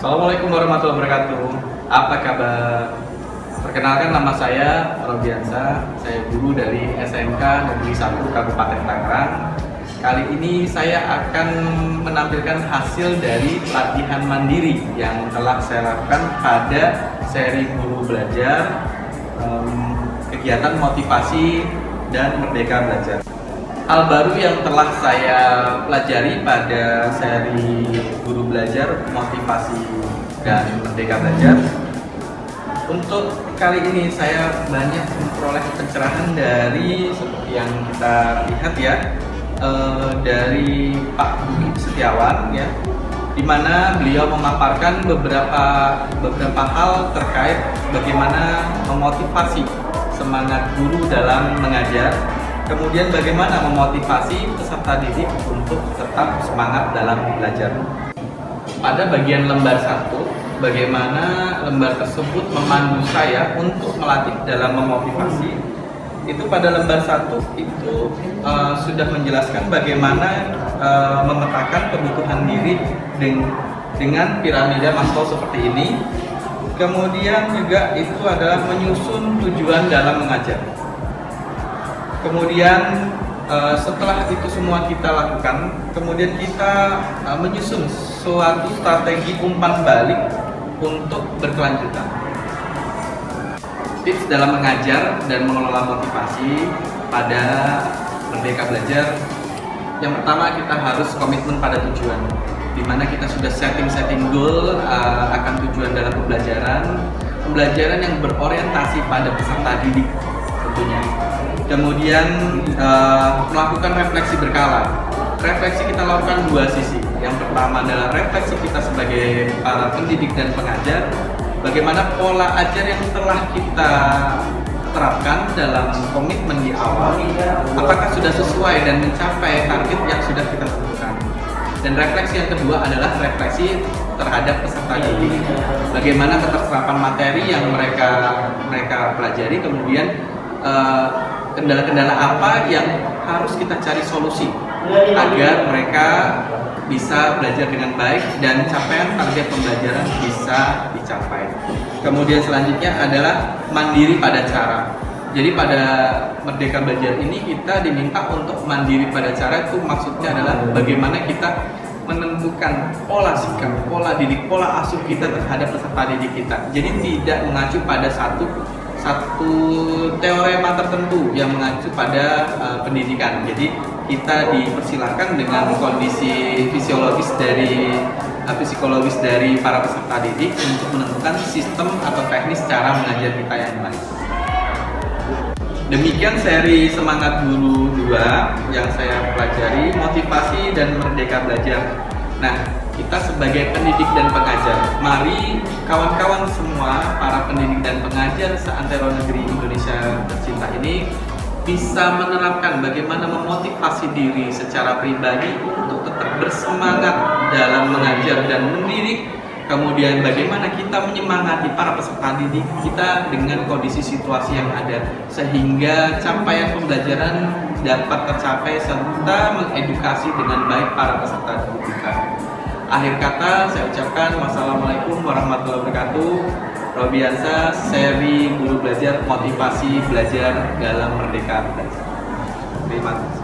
Assalamualaikum warahmatullahi wabarakatuh. Apa kabar? Perkenalkan, nama saya Robiansa. Saya guru dari SMK Negeri 1 Kabupaten Tangerang. Kali ini saya akan menampilkan hasil dari latihan mandiri yang telah saya lakukan pada seri Guru Belajar, kegiatan motivasi dan Merdeka Belajar. Hal baru yang telah saya pelajari pada seri Guru Belajar, Motivasi dan Merdeka Belajar. Untuk kali ini saya banyak memperoleh pencerahan dari seperti yang kita lihat ya, dari Pak Budi Setiawan ya, di mana beliau memaparkan beberapa hal terkait bagaimana memotivasi semangat guru dalam mengajar. Kemudian bagaimana memotivasi peserta didik untuk tetap semangat dalam belajar. Pada bagian lembar 1, bagaimana lembar tersebut memandu saya untuk melatih dalam memotivasi. Itu pada lembar 1 itu sudah menjelaskan bagaimana memetakan kebutuhan diri dengan piramida Maslow seperti ini. Kemudian juga itu adalah menyusun tujuan dalam mengajar. Kemudian setelah itu semua kita lakukan, kemudian kita menyusun suatu strategi umpan balik untuk berkelanjutan. Tips dalam mengajar dan mengelola motivasi pada Merdeka Belajar. Yang pertama, kita harus komitmen pada tujuan, di mana kita sudah setting goal akan tujuan dalam pembelajaran yang berorientasi pada peserta didik tentunya. Kemudian melakukan refleksi berkala. Refleksi kita lakukan dua sisi. Yang pertama adalah refleksi kita sebagai para pendidik dan pengajar, bagaimana pola ajar yang telah kita terapkan dalam komitmen di awal, apakah sudah sesuai dan mencapai target yang sudah kita tentukan. Dan refleksi yang kedua adalah refleksi terhadap peserta didik, bagaimana keterserapan materi yang mereka pelajari, kemudian kendala-kendala apa yang harus kita cari solusi agar mereka bisa belajar dengan baik dan capaian target pembelajaran bisa dicapai. Kemudian selanjutnya adalah mandiri pada cara. Jadi pada Merdeka Belajar ini kita diminta untuk mandiri pada cara, itu maksudnya adalah bagaimana kita menentukan pola sikap, pola didik, pola asuh kita terhadap peserta didik kita. Jadi tidak mengacu pada satu teorema tertentu yang mengacu pada pendidikan. Jadi kita dipersilahkan dengan kondisi psikologis dari para peserta didik untuk menentukan sistem atau teknis cara mengajar kita yang baik. Demikian seri Semangat Guru 2 yang saya pelajari, motivasi dan Merdeka Belajar. Nah, kita sebagai pendidik dan pengajar, mari kawan-kawan semua, para pendidik dan pengajar seantero negeri Indonesia tercinta ini bisa menerapkan bagaimana memotivasi diri secara pribadi untuk tetap bersemangat dalam mengajar dan mendidik. Kemudian bagaimana kita menyemangati para peserta didik kita dengan kondisi situasi yang ada, sehingga capaian pembelajaran dapat tercapai serta mengedukasi dengan baik para peserta didik kita. Akhir kata saya ucapkan wassalamualaikum warahmatullahi wabarakatuh. Robiansa, seri Guru Belajar, Motivasi Belajar dalam Merdeka Belajar. Terima kasih.